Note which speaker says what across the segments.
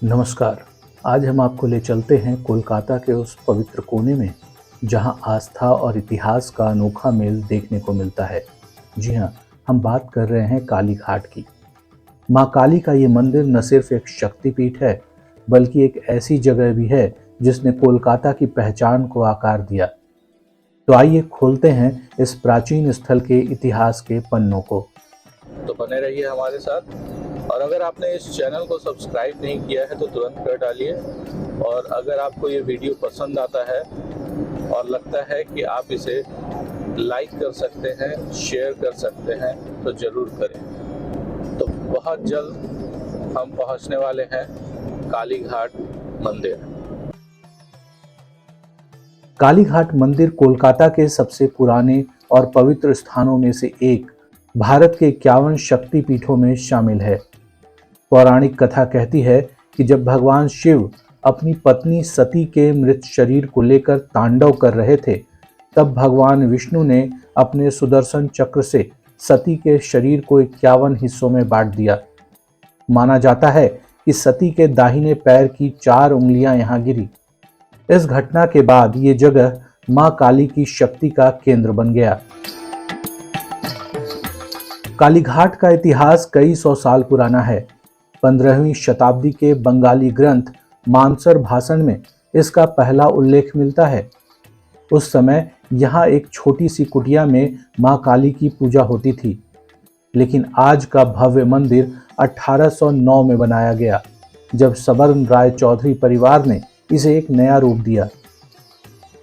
Speaker 1: नमस्कार। आज हम आपको ले चलते हैं कोलकाता के उस पवित्र कोने में जहां आस्था और इतिहास का अनोखा मेल देखने को मिलता है। जी हाँ, हम बात कर रहे हैं काली घाट की। माँ काली का ये मंदिर न सिर्फ एक शक्तिपीठ है बल्कि एक ऐसी जगह भी है जिसने कोलकाता की पहचान को आकार दिया। तो आइए खोलते हैं इस प्राचीन स्थल के इतिहास के पन्नों को।
Speaker 2: तो बने रहिए हमारे साथ। और अगर आपने इस चैनल को सब्सक्राइब नहीं किया है तो तुरंत कर डालिए। और अगर आपको ये वीडियो पसंद आता है और लगता है कि आप इसे लाइक कर सकते हैं, शेयर कर सकते हैं, तो ज़रूर करें। तो बहुत जल्द हम पहुंचने वाले हैं काली घाट मंदिर।
Speaker 1: काली घाट मंदिर कोलकाता के सबसे पुराने और पवित्र स्थानों में से एक भारत के 51 शक्तिपीठों में शामिल है। पौराणिक कथा कहती है कि जब भगवान शिव अपनी पत्नी सती के मृत शरीर को लेकर तांडव कर रहे थे, तब भगवान विष्णु ने अपने सुदर्शन चक्र से सती के शरीर को 51 हिस्सों में बांट दिया। माना जाता है कि सती के दाहिने पैर की 4 उंगलियां यहां गिरी। इस घटना के बाद ये जगह मां काली की शक्ति का केंद्र बन गया। कालीघाट का इतिहास कई सौ साल पुराना है। 15वीं शताब्दी के बंगाली ग्रंथ मानसर भाषण में इसका पहला उल्लेख मिलता है। उस समय यहाँ एक छोटी सी कुटिया में मां काली की पूजा होती थी, लेकिन आज का भव्य मंदिर 1809 में बनाया गया, जब सवर्ण राय चौधरी परिवार ने इसे एक नया रूप दिया।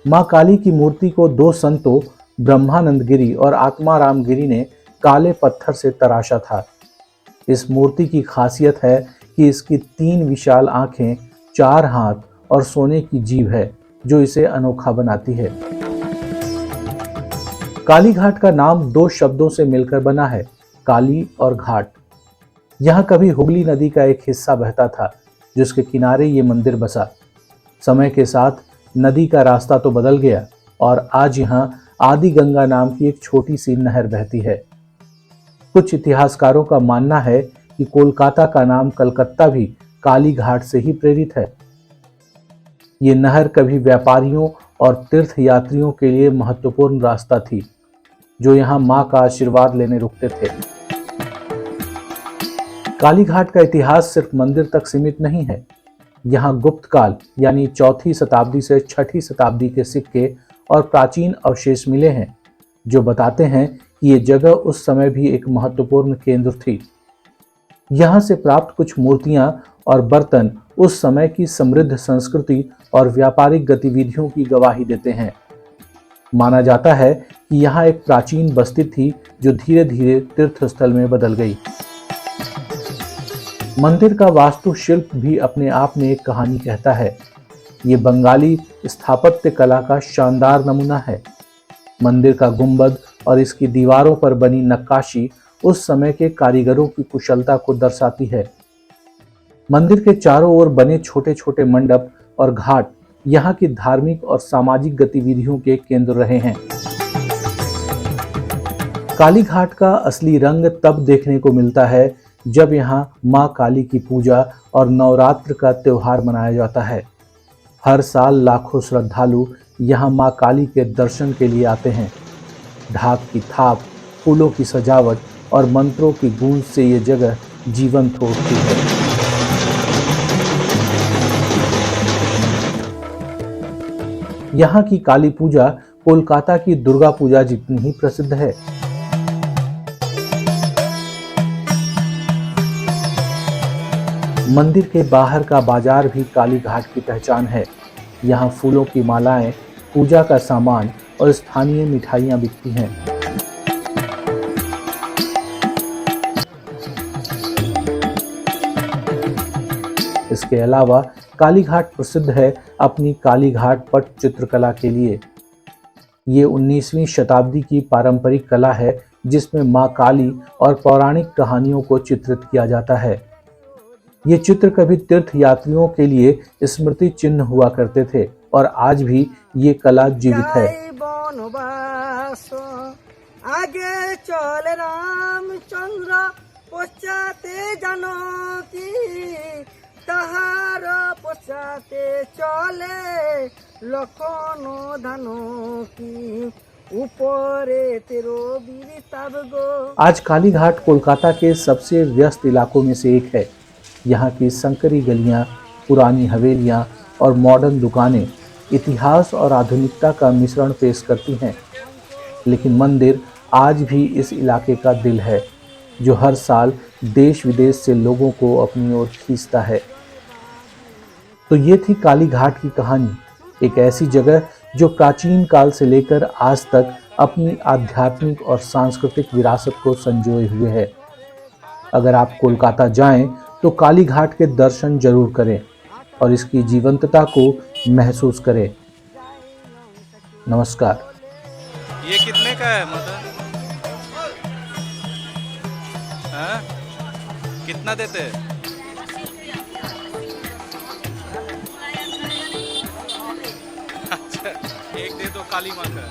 Speaker 1: मां काली की मूर्ति को 2 संतों ब्रह्मानंद गिरी और आत्माराम गिरी ने काले पत्थर से तराशा था। इस मूर्ति की खासियत है कि इसकी 3 विशाल आंखें, 4 हाथ और सोने की जीभ है, जो इसे अनोखा बनाती है। काली घाट का नाम 2 शब्दों से मिलकर बना है, काली और घाट। यहाँ कभी हुगली नदी का एक हिस्सा बहता था, जिसके किनारे ये मंदिर बसा। समय के साथ नदी का रास्ता तो बदल गया और आज यहाँ आदि गंगा नाम की एक छोटी सी नहर बहती है। कुछ इतिहासकारों का मानना है कि कोलकाता का नाम कलकत्ता भी काली घाट से ही प्रेरित है। ये नहर कभी व्यापारियों और तीर्थयात्रियों के लिए महत्वपूर्ण रास्ता थी, जो यहाँ मां का आशीर्वाद लेने रुकते थे। काली घाट का इतिहास सिर्फ मंदिर तक सीमित नहीं है। यहाँ गुप्त काल यानी 4वीं शताब्दी से 6वीं शताब्दी के सिक्के और प्राचीन अवशेष मिले हैं, जो बताते हैं कि ये जगह उस समय भी एक महत्वपूर्ण केंद्र थी। यहाँ से प्राप्त कुछ मूर्तियां और बर्तन उस समय की समृद्ध संस्कृति और व्यापारिक गतिविधियों की गवाही देते हैं। माना जाता है कि यहाँ एक प्राचीन बस्ती थी, जो धीरे धीरे तीर्थस्थल में बदल गई। मंदिर का वास्तुशिल्प भी अपने आप में एक कहानी कहता है। ये बंगाली स्थापत्य कला का शानदार नमूना है। मंदिर का गुंबद और इसकी दीवारों पर बनी नक्काशी उस समय के कारीगरों की कुशलता को दर्शाती है। मंदिर के चारों ओर बने छोटे छोटे मंडप और घाट यहाँ की धार्मिक और सामाजिक गतिविधियों के केंद्र रहे हैं। काली घाट का असली रंग तब देखने को मिलता है जब यहाँ मां काली की पूजा और नवरात्र का त्योहार मनाया जाता है। हर साल लाखों श्रद्धालु यहाँ मां काली के दर्शन के लिए आते हैं। ढाक की थाप, फूलों की सजावट और मंत्रों की गूंज से ये जगह जीवंत हो उठती है। यहाँ की काली पूजा कोलकाता की दुर्गा पूजा जितनी ही प्रसिद्ध है। मंदिर के बाहर का बाजार भी काली घाट की पहचान है। यहाँ फूलों की मालाएं, पूजा का सामान और स्थानीय मिठाइयाँ बिकती हैं। इसके अलावा काली घाट प्रसिद्ध है अपनी काली घाट पट चित्रकला के लिए। ये 19वीं शताब्दी की पारंपरिक कला है, जिसमें मां काली और पौराणिक कहानियों को चित्रित किया जाता है। ये चित्र कभी तीर्थयात्रियों के लिए स्मृति चिन्ह हुआ करते थे और आज भी ये कला जीवित है। आगे चल रामचंद्र, पश्चाते जानकी,
Speaker 3: রাতে চলে লক্ষণ ধানো কি উপরে তেরো বিরিতাব গো।
Speaker 1: आज काली घाट कोलकाता के सबसे व्यस्त इलाकों में से एक है। यहाँ की संकरी गलियाँ, पुरानी हवेलियाँ और मॉडर्न दुकानें इतिहास और आधुनिकता का मिश्रण पेश करती हैं। लेकिन मंदिर आज भी इस इलाके का दिल है, जो हर साल देश विदेश से लोगों को अपनी ओर खींचता है। तो ये थी काली घाट की कहानी, एक ऐसी जगह जो प्राचीन काल से लेकर आज तक अपनी आध्यात्मिक और सांस्कृतिक विरासत को संजोए हुए है। अगर आप कोलकाता जाएं तो काली घाट के दर्शन जरूर करें और इसकी जीवंतता को महसूस करें। नमस्कार।
Speaker 4: ये कितने का है मदन? हाँ? कितना देते हैं? अच्छा, एक दे दो काली माँ का।